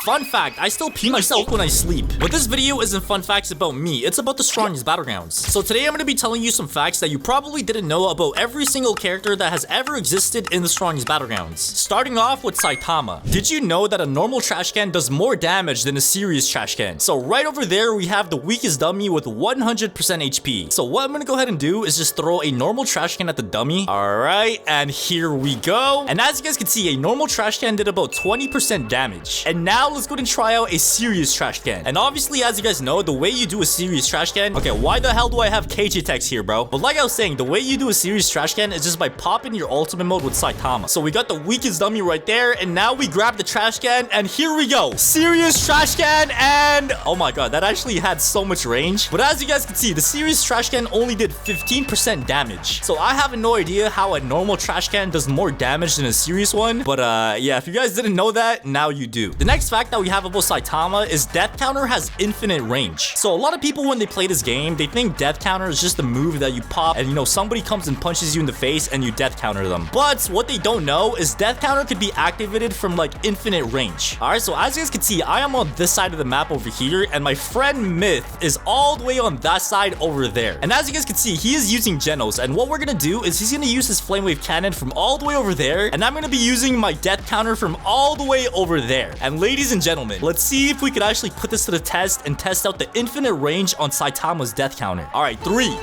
fun fact, I still pee myself when I sleep. But this video isn't fun facts about me, it's about the strongest Battlegrounds. So today I'm going to be telling you some facts that you probably didn't know about every single character that has ever existed in the strongest Battlegrounds. Starting off with Saitama. Did you know that a normal trash can does more damage than a serious trash can? So right over there we have the weakest dummy with 100% HP. So what I'm going to go ahead and do is just throw a normal trash can at the dummy. Alright, and here we go. And as you guys can see, a normal trash can did about 20% damage. And now let's go ahead and try out a serious trash can. And obviously, as you guys know, the way you do a serious trash can... Okay, why the hell do I have KJ text here, bro? But like I was saying, the way you do a serious trash can is just by popping your ultimate mode with Saitama. So we got the weakest dummy right there, and now we grab the trash can, and here we go. Serious trash can, and... Oh my god, that actually had so much range. But as you guys can see, the serious trash can only did 15% damage. So I have no idea how a normal trash can does more damage than a serious one. But yeah, if you guys didn't know that, now you do. The next fact that we have about Saitama is death counter has infinite range. So a lot of people, when they play this game, they think death counter is just a move that you pop and, you know, somebody comes and punches you in the face and you death counter them. But what they don't know is death counter could be activated from like infinite range. All right, so as you guys can see, I am on this side of the map over here, and my friend Myth is all the way on that side over there. And as you guys can see, he is using Genos, and what we're gonna do is he's gonna use his flame wave cannon from all the way over there, and I'm gonna be using my death counter from all the way over there. And ladies and gentlemen, let's see if we could actually put this to the test and test out the infinite range on Saitama's death counter. All right, 3,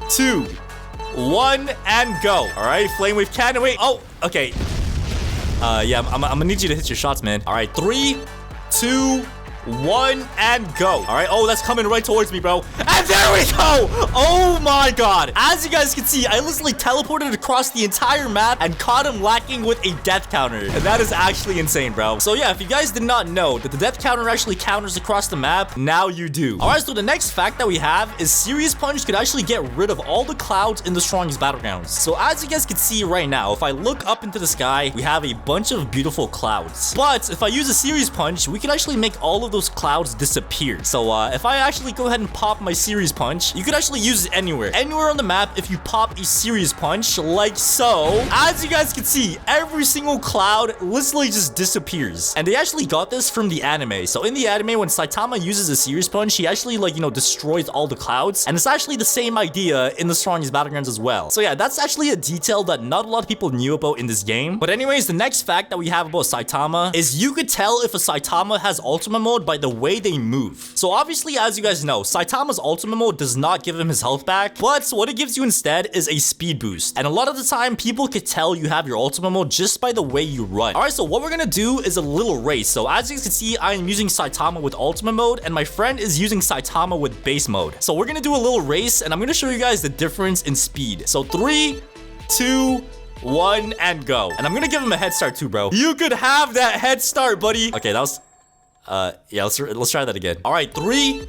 2, 1, and go. All right, flame wave cannon. Wait, oh, okay. Yeah, I'm gonna need you to hit your shots, man. All right, 3, 2, 1, and go. All right. Oh, that's coming right towards me, bro. And there we go. Oh my god. As you guys can see, I literally teleported across the entire map and caught him lacking with a death counter. And that is actually insane, bro. So yeah, if you guys did not know that the death counter actually counters across the map, now you do. All right, so the next fact that we have is Serious Punch could actually get rid of all the clouds in the strongest Battlegrounds. So as you guys can see right now, if I look up into the sky, we have a bunch of beautiful clouds. But if I use a Serious Punch, we can actually make all of those clouds disappear. So if I actually go ahead and pop my Serious Punch, you could actually use it anywhere on the map. If you pop a Serious Punch like so, as you guys can see, every single cloud literally just disappears. And they actually got this from the anime. So in the anime, when Saitama uses a Serious Punch, he actually, like, you know, destroys all the clouds. And it's actually the same idea in the strongest Battlegrounds as well. So yeah, that's actually a detail that not a lot of people knew about in this game. But anyways, the next fact that we have about Saitama is you could tell if a Saitama has ultimate mode by the way they move. So obviously, as you guys know, Saitama's ultimate mode does not give him his health back, but what it gives you instead is a speed boost. And a lot of the time, people could tell you have your ultimate mode just by the way you run. All right, so what we're gonna do is a little race. So as you guys can see, I am using Saitama with ultimate mode, and my friend is using Saitama with base mode. So we're gonna do a little race, and I'm gonna show you guys the difference in speed. So 3, 2, 1, and go. And I'm gonna give him a head start too, bro. You could have that head start, buddy. Okay, that was... yeah, let's try that again. All right, 3,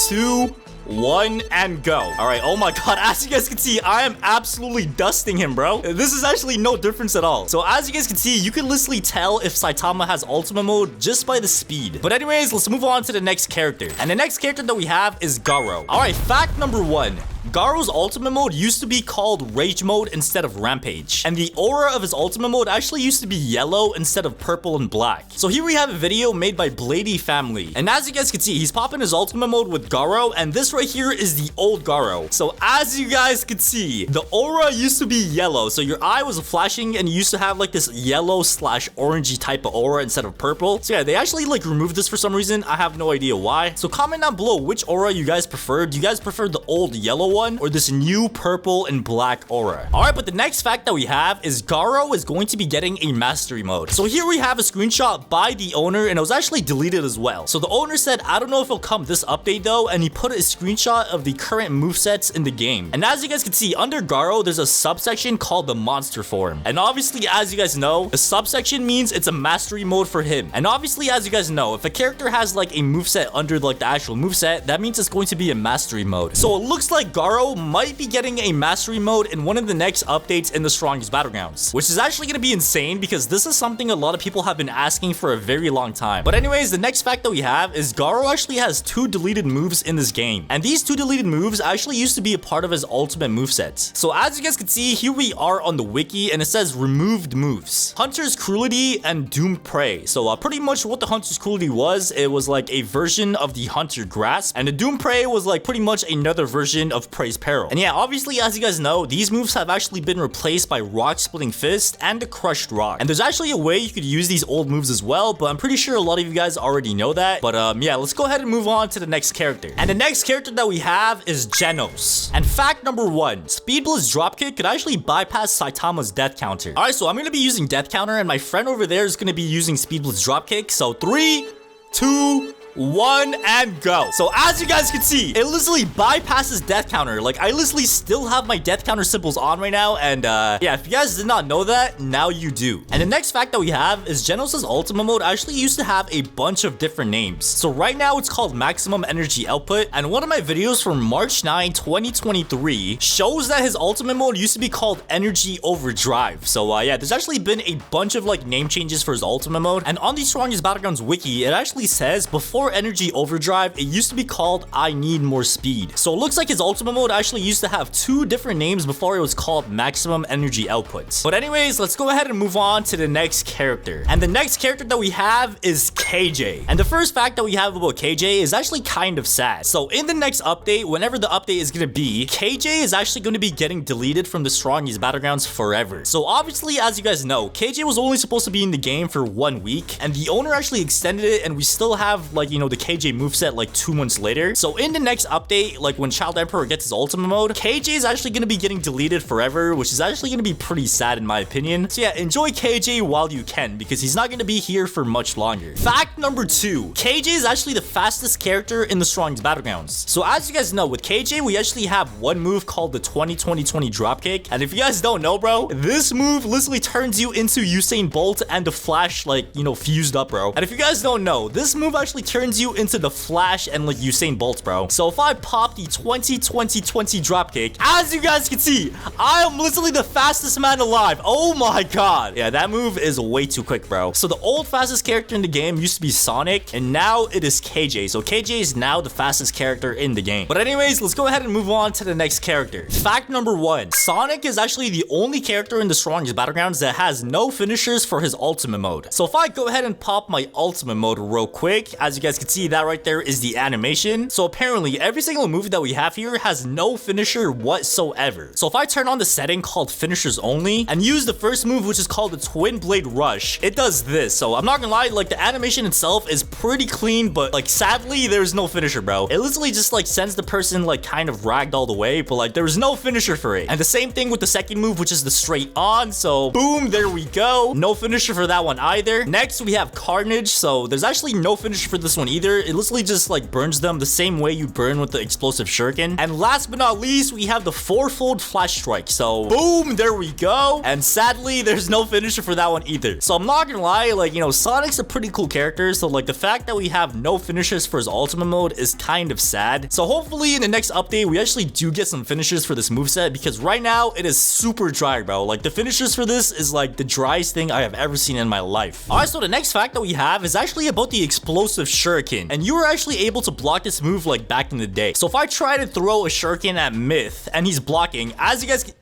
2, 1, and go. All right, oh my god, as you guys can see, I am absolutely dusting him, bro. This is actually no difference at all. So as you guys can see, you can literally tell if Saitama has ultimate mode just by the speed. But anyways, let's move on to the next character. And the next character that we have is Garou. All right, fact number 1. Garou's ultimate mode used to be called Rage Mode instead of Rampage. And the aura of his ultimate mode actually used to be yellow instead of purple and black. So here we have a video made by Blady Family. And as you guys can see, he's popping his ultimate mode with Garou, and this right here is the old Garou. So as you guys can see, the aura used to be yellow. So your eye was flashing and you used to have like this yellow / orangey type of aura instead of purple. So yeah, they actually like removed this for some reason. I have no idea why. So comment down below which aura you guys prefer. Do you guys prefer the old yellow one or this new purple and black aura? All right, but the next fact that we have is Garou is going to be getting a mastery mode. So here we have a screenshot by the owner, and it was actually deleted as well. So the owner said, I don't know if it'll come this update though, and he put a screenshot of the current movesets in the game. And as you guys can see, under Garou, there's a subsection called the monster form. And obviously, as you guys know, the subsection means it's a mastery mode for him. And obviously, as you guys know, if a character has like a moveset under like the actual moveset, that means it's going to be a mastery mode. So it looks like Garou Garou might be getting a mastery mode in one of the next updates in the strongest Battlegrounds, which is actually going to be insane because this is something a lot of people have been asking for a very long time. But anyways, the next fact that we have is Garou actually has 2 deleted moves in this game, and these 2 deleted moves actually used to be a part of his ultimate moveset. So as you guys can see, here we are on the wiki, and it says removed moves: Hunter's Cruelty and Doomed Prey. So pretty much what the Hunter's Cruelty was, it was like a version of the Hunter Grasp, and the Doomed Prey was like pretty much another version of Prey's Peril. And yeah, obviously, as you guys know, these moves have actually been replaced by Rock Splitting Fist and the Crushed Rock. And there's actually a way you could use these old moves as well, but I'm pretty sure a lot of you guys already know that. But yeah, let's go ahead and move on to the next character. And the next character that we have is Genos. And fact number 1, Speed Blitz Dropkick could actually bypass Saitama's death counter. Alright, so I'm going to be using death counter, and my friend over there is going to be using Speed Blitz Dropkick. So 3, 2, 1 and go. So as you guys can see, it literally bypasses death counter. Like, I literally still have my death counter symbols on right now, and yeah, if you guys did not know that, now you do. And the next fact that we have is Genos' ultimate mode actually used to have a bunch of different names. So right now it's called Maximum Energy Output, and one of my videos from March 9, 2023 shows that his ultimate mode used to be called Energy Overdrive. So yeah, there's actually been a bunch of like name changes for his ultimate mode, and on the strongest Battlegrounds wiki, it actually says before Energy Overdrive, it used to be called I Need More Speed. So it looks like his ultimate mode actually used to have 2 different names before it was called Maximum Energy Output. But anyways, let's go ahead and move on to the next character. And the next character that we have is KJ. And the first fact that we have about KJ is actually kind of sad. So in the next update, whenever the update is going to be, KJ is actually going to be getting deleted from the strongest Battlegrounds forever. So obviously, as you guys know, KJ was only supposed to be in the game for 1 week, and the owner actually extended it, and we still have, like, you know, the KJ moveset like 2 months later. So in the next update, like when Child Emperor gets his ultimate mode, KJ is actually going to be getting deleted forever, which is actually going to be pretty sad in my opinion. So yeah, enjoy KJ while you can, because he's not going to be here for much longer. Fact number 2, KJ is actually the fastest character in the strongest Battlegrounds. So as you guys know, with KJ, we actually have one move called the 20-20-20 dropkick. And if you guys don't know, bro, this move literally turns you into Usain Bolt and the Flash, like, you know, fused up, bro. And if you guys don't know, this move actually turns you into the Flash and like Usain Bolt, bro. So if I pop the 20-20-20 dropkick, as you guys can see, I am literally the fastest man alive. Oh my god. Yeah, that move is way too quick, bro. So the old fastest character in the game used to be Sonic, and now it is KJ. So KJ is now the fastest character in the game. But anyways, let's go ahead and move on to the next character. Fact number 1, Sonic is actually the only character in the strongest Battlegrounds that has no finishers for his ultimate mode. So if I go ahead and pop my ultimate mode real quick, as you guys can see, that right there is the animation. So apparently every single move that we have here has no finisher whatsoever. So if I turn on the setting called finishers only and use the first move, which is called the Twin Blade Rush, it does this. So I'm not gonna lie, like the animation itself is pretty clean, but like sadly there's no finisher, bro. It literally just like sends the person like kind of ragged all the way, but like there's no finisher for it. And the same thing with the second move, which is the straight on. So boom, there we go. No finisher for that one either. Next we have Carnage. So there's actually no finisher for this one either. It literally just like burns them the same way you burn with the explosive shuriken. And last but not least, we have the 4-fold flash strike. So boom, there we go. And sadly, there's no finisher for that one either. So I'm not gonna lie, like, you know, Sonic's a pretty cool character. So like the fact that we have no finishers for his ultimate mode is kind of sad. So hopefully in the next update, we actually do get some finishers for this moveset, because right now it is super dry, bro. Like the finishers for this is like the driest thing I have ever seen in my life. Alright, so the next fact that we have is actually about the explosive shuriken. And you were actually able to block this move like back in the day. So if I try to throw a shuriken at Myth and he's blocking, as you guys can...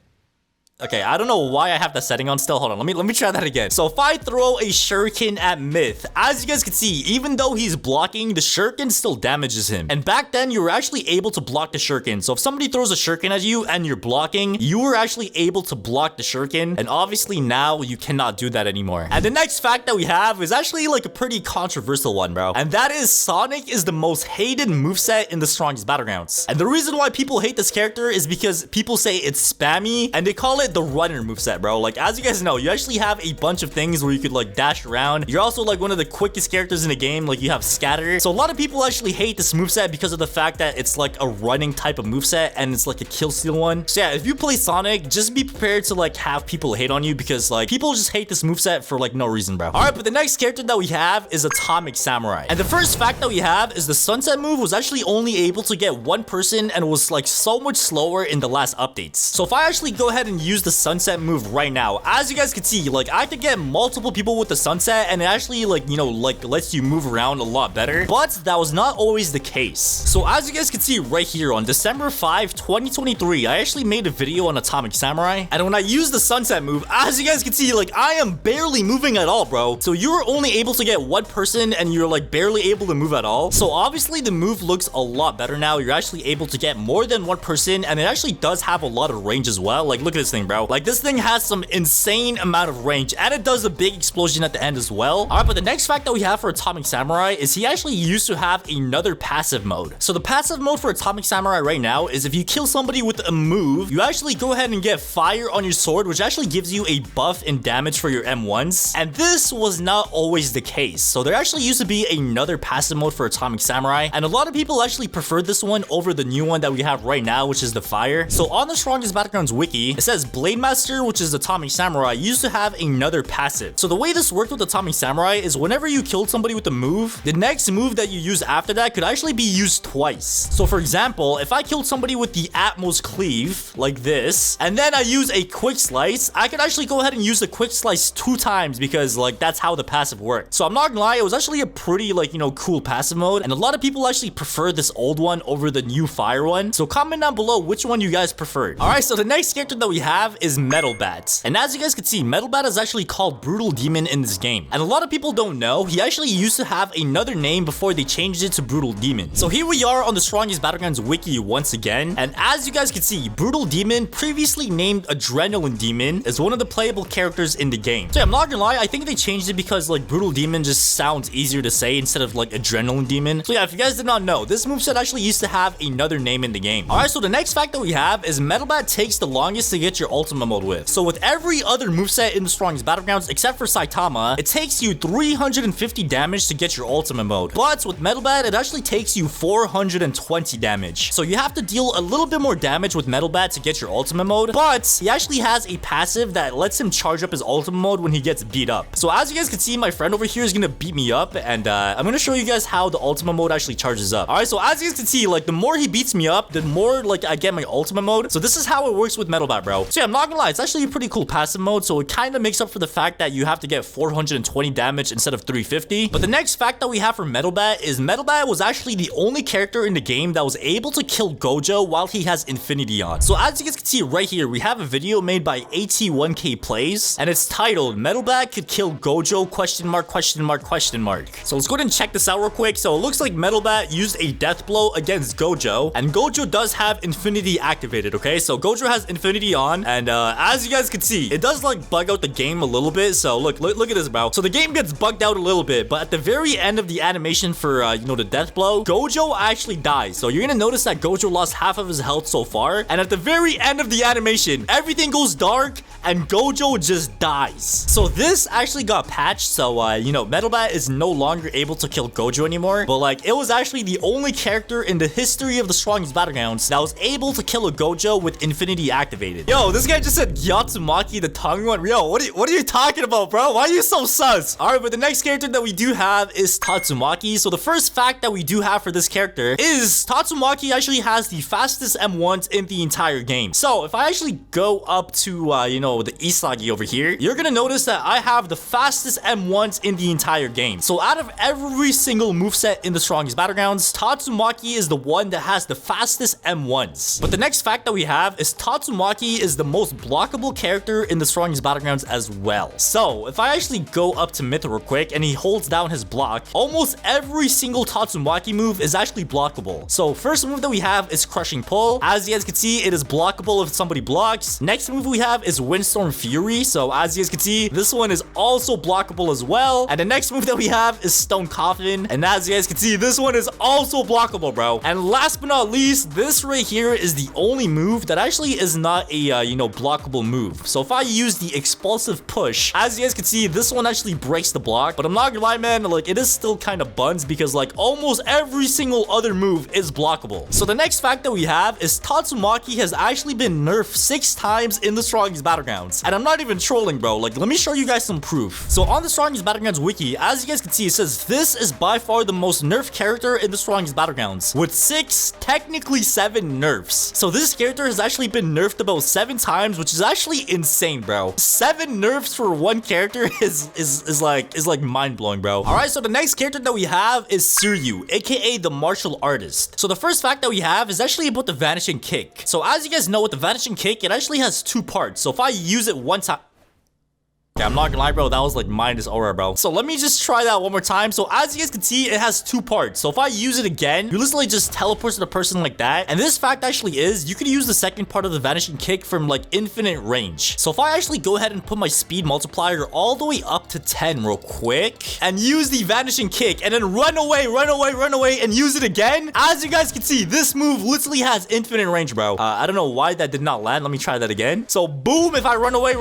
Okay, I don't know why I have that setting on still. Hold on, let me try that again. So if I throw a shuriken at Myth, as you guys can see, even though he's blocking, the shuriken still damages him. And back then, you were actually able to block the shuriken. So if somebody throws a shuriken at you and you're blocking, you were actually able to block the shuriken. And obviously now you cannot do that anymore. And the next fact that we have is actually like a pretty controversial one, bro. And that is Sonic is the most hated moveset in the strongest Battlegrounds. And the reason why people hate this character is because people say it's spammy and they call it moveset, the runner moveset, bro. Like, as you guys know, you actually have a bunch of things where you could like dash around. You're also like one of the quickest characters in the game. Like, you have scatter. So a lot of people actually hate this moveset because of the fact that it's like a running type of moveset and it's like a kill steal one. So yeah, if you play Sonic, just be prepared to like have people hate on you because like people just hate this moveset for like no reason, bro. All right, but the next character that we have is Atomic Samurai. And the first fact that we have is the sunset move was actually only able to get one person and was like so much slower in the last updates. So if I actually go ahead and use the sunset move right now, as you guys can see, like I could get multiple people with the sunset and it actually like, you know, like lets you move around a lot better, but that was not always the case. So as you guys can see right here on December 5, 2023, I actually made a video on Atomic Samurai, and when I use the sunset move, as you guys can see, like I am barely moving at all, bro. So you're only able to get one person and you're like barely able to move at all. So obviously the move looks a lot better now. You're actually able to get more than one person, and it actually does have a lot of range as well. Like, look at this thing, bro. Like, this thing has some insane amount of range, and it does a big explosion at the end as well. All right, but the next fact that we have for Atomic Samurai is he actually used to have another passive mode. So the passive mode for Atomic Samurai right now is if you kill somebody with a move, you actually go ahead and get fire on your sword, which actually gives you a buff in damage for your M1s. And this was not always the case. So there actually used to be another passive mode for Atomic Samurai, and a lot of people actually prefer this one over the new one that we have right now, which is the fire. So on the Strongest Battlegrounds wiki, it says Blade Master, which is Atomic Samurai, used to have another passive. So the way this worked with Atomic Samurai is whenever you killed somebody with a move, the next move that you use after that could actually be used twice. So for example, if I killed somebody with the Atmos Cleave, like this, and then I use a Quick Slice, I could actually go ahead and use the Quick Slice 2 times because like that's how the passive worked. So I'm not gonna lie, it was actually a pretty like, you know, cool passive mode, and a lot of people actually prefer this old one over the new fire one. So comment down below which one you guys preferred. All right, so the next character that we have is Metal Bat. And as you guys can see, Metal Bat is actually called Brutal Demon in this game. And a lot of people don't know, he actually used to have another name before they changed it to Brutal Demon. So here we are on the Strongest Battlegrounds wiki once again. And as you guys can see, Brutal Demon, previously named Adrenaline Demon, is one of the playable characters in the game. So yeah, I'm not gonna lie, I think they changed it because like Brutal Demon just sounds easier to say instead of like Adrenaline Demon. So yeah, if you guys did not know, this moveset actually used to have another name in the game. All right, so the next fact that we have is Metal Bat takes the longest to get your ultimate mode with. So with every other moveset in the Strongest Battlegrounds except for Saitama, it takes you 350 damage to get your ultimate mode. But with Metal Bat, it actually takes you 420 damage. So you have to deal a little bit more damage with Metal Bat to get your ultimate mode, but he actually has a passive that lets him charge up his ultimate mode when he gets beat up. So as you guys can see, my friend over here is gonna beat me up, and I'm gonna show you guys how the ultimate mode actually charges up. All right, so as you guys can see, like the more he beats me up, the more like I get my ultimate mode. So this is how it works with Metal Bat, bro. So yeah, I'm not gonna lie, it's actually a pretty cool passive mode, so it kind of makes up for the fact that you have to get 420 damage instead of 350. But the next fact that we have for Metal Bat is Metal Bat was actually the only character in the game that was able to kill Gojo while he has Infinity on. So as you guys can see right here, we have a video made by AT1K Plays, and it's titled Metal Bat could kill Gojo question mark question mark question mark. So let's go ahead and check this out real quick. So it looks like Metal Bat used a death blow against Gojo, and Gojo does have Infinity activated, okay? So Gojo has Infinity on, and as you guys can see, it does like bug out the game a little bit. So look at this, bro. So the game gets bugged out a little bit, but at the very end of the animation for you know, the death blow, Gojo actually dies. So you're gonna notice that Gojo lost half of his health so far, and at the very end of the animation, everything goes dark and Gojo just dies. So this actually got patched, so you know, Metal Bat is no longer able to kill Gojo anymore, but like it was actually the only character in the history of the Strongest Battlegrounds that was able to kill a Gojo with Infinity activated. Yo, this guy just said Tatsumaki the tongue one. Yo, what are you talking about, bro? Why are you so sus? All right, but the next character that we do have is Tatsumaki. So the first fact that we do have for this character is Tatsumaki actually has the fastest M1s in the entire game. So if I actually go up to you know, the Isagi over here, you're gonna notice that I have the fastest M1s in the entire game. So out of every single moveset in the Strongest Battlegrounds, Tatsumaki is the one that has the fastest M1s. But the next fact that we have is Tatsumaki is the most blockable character in the Strongest Battlegrounds as well. So if I actually go up to Myth real quick and he holds down his block, almost every single Tatsumaki move is actually blockable. So first move that we have is Crushing Pull. As you guys can see, it is blockable if somebody blocks. Next move we have is Windstorm Fury. So as you guys can see, this one is also blockable as well. And the next move that we have is Stone Coffin. And as you guys can see, this one is also blockable, bro. And last but not least, this right here is the only move that actually is not a blockable move. So if I use the explosive push, as you guys can see, this one actually breaks the block. But I'm not gonna lie, man, like it is still kind of buns because like almost every single other move is blockable. So the next fact that we have is Tatsumaki has actually been nerfed 6 times in the strongest Battlegrounds. And I'm not even trolling, bro. Like, let me show you guys some proof. So on the strongest Battlegrounds wiki, as you guys can see, it says this is by far the most nerfed character in the strongest Battlegrounds with 6, technically 7 nerfs. So this character has actually been nerfed about 7 times, which is actually insane, bro. 7 nerfs for one character is like mind-blowing, bro. All right, so the next character that we have is Suru, aka the martial artist. So the first fact that we have is actually about the vanishing kick. So as you guys know, with the vanishing kick, it actually has 2 parts. So if I use it one time, okay, I'm not gonna lie, bro, that was like minus aura, bro. So let me just try that one more time. So as you guys can see, it has 2 parts. So if I use it again, you literally just teleport to the person like that. And this fact actually is, you can use the second part of the vanishing kick from like infinite range. So if I actually go ahead and put my speed multiplier all the way up to 10 real quick and use the vanishing kick and then run away and use it again, as you guys can see, this move literally has infinite range, bro. I don't know why that did not land. Let me try that again. So boom, if I run away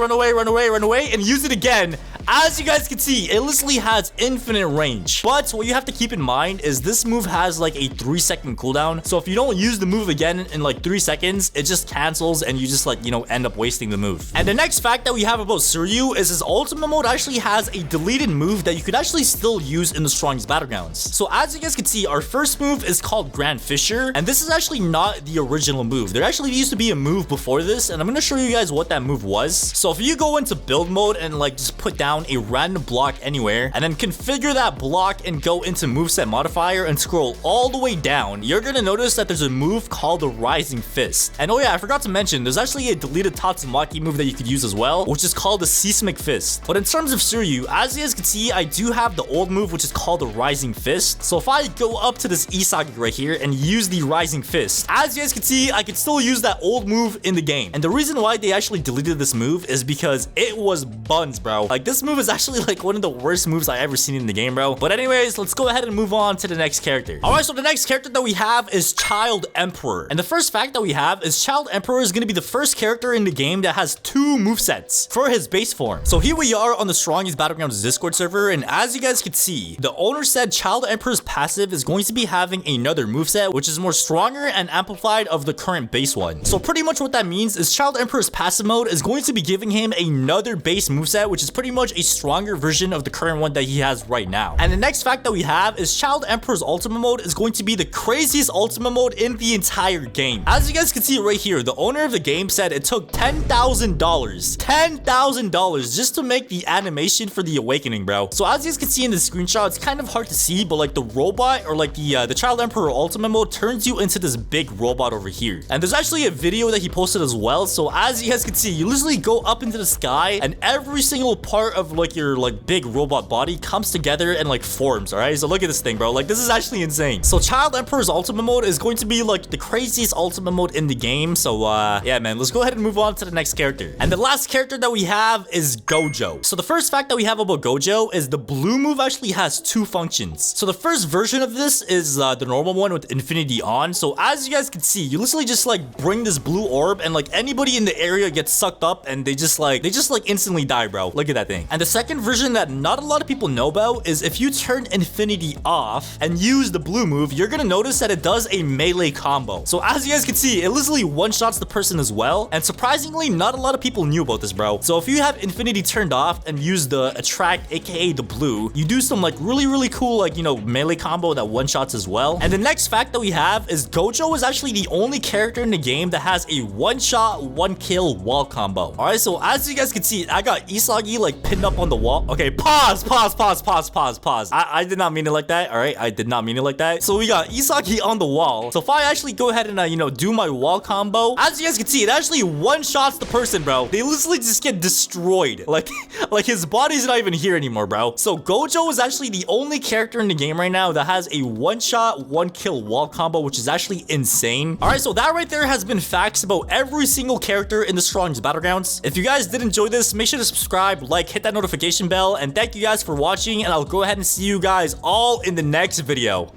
and use it again, as you guys can see, it literally has infinite range. But what you have to keep in mind is this move has like a 3-second cooldown. So if you don't use the move again in like 3 seconds, it just cancels and you just like, end up wasting the move. And the next fact that we have about Suru is his ultimate mode actually has a deleted move that you could actually still use in the strongest Battlegrounds. So as you guys can see, our first move is called Grand Fisher, and this is actually not the original move. There actually used to be a move before this, and I'm gonna show you guys what that move was. So if you go into build mode and like just put down a random block anywhere and then configure that block and go into moveset modifier and scroll all the way down, you're gonna notice that there's a move called the Rising Fist. And oh yeah, I forgot to mention, there's actually a deleted Tatsumaki move that you could use as well, which is called the Seismic Fist. But in terms of Suru, as you guys can see, I do have the old move, which is called the Rising Fist. So if I go up to this Isagi right here and use the Rising Fist, as you guys can see, I can still use that old move in the game. And the reason why they actually deleted this move is because it was buns, bro. Like, this move is actually like one of the worst moves I ever seen in the game, bro. But anyways, let's go ahead and move on to the next character. All right, so the next character that we have is Child Emperor. And the first fact that we have is Child Emperor is going to be the first character in the game that has 2 movesets for his base form. So here we are on the strongest Battlegrounds Discord server, and as you guys can see, the owner said Child Emperor's passive is going to be having another moveset, which is more stronger and amplified of the current base one. So pretty much what that means is Child Emperor's passive mode is going to be giving him another base moveset, which is pretty much a stronger version of the current one that he has right now. And the next fact that we have is Child Emperor's ultimate mode is going to be the craziest ultimate mode in the entire game. As you guys can see right here, the owner of the game said it took $10,000 just to make the animation for the awakening, bro. So as you guys can see in the screenshot, it's kind of hard to see, but like the robot or like the Child Emperor ultimate mode turns you into this big robot over here. And there's actually a video that he posted as well. So as you guys can see, you literally go up into the sky and every single part of like your like big robot body comes together and like forms. All right, so look at this thing, bro. Like, this is actually insane. So Child Emperor's ultimate mode is going to be like the craziest ultimate mode in the game. So yeah, man, let's go ahead and move on to the next character. And the last character that we have is Gojo. So the first fact that we have about Gojo is the blue move actually has 2 functions. So the first version of this is the normal one with infinity on. So as you guys can see, you literally just like bring this blue orb and like anybody in the area gets sucked up and they just like instantly die, bro. Look at that thing. And the second version that not a lot of people know about is if you turn infinity off and use the blue move, you're gonna notice that it does a melee combo. So as you guys can see, it literally one-shots the person as well. And surprisingly, not a lot of people knew about this, bro. So if you have infinity turned off and use the attract, aka the blue, you do some like really cool like, melee combo that one-shots as well. And the next fact that we have is Gojo is actually the only character in the game that has a one-shot, one-kill wall combo. All right, so as you guys can see, I got Isagi like pinned up on the wall. Okay, pause. I did not mean it like that. All right, I did not mean it like that. So we got Isagi on the wall. So if I actually go ahead and do my wall combo, as you guys can see, it actually one-shots the person, bro. They literally just get destroyed. Like his body's not even here anymore, bro. So Gojo is actually the only character in the game right now that has a one-shot, one-kill wall combo, which is actually insane. All right, so that right there has been facts about every single character in the strongest Battlegrounds. If you guys did enjoy this, make sure to subscribe, like, hit that notification bell, and thank you guys for watching, and I'll go ahead and see you guys all in the next video.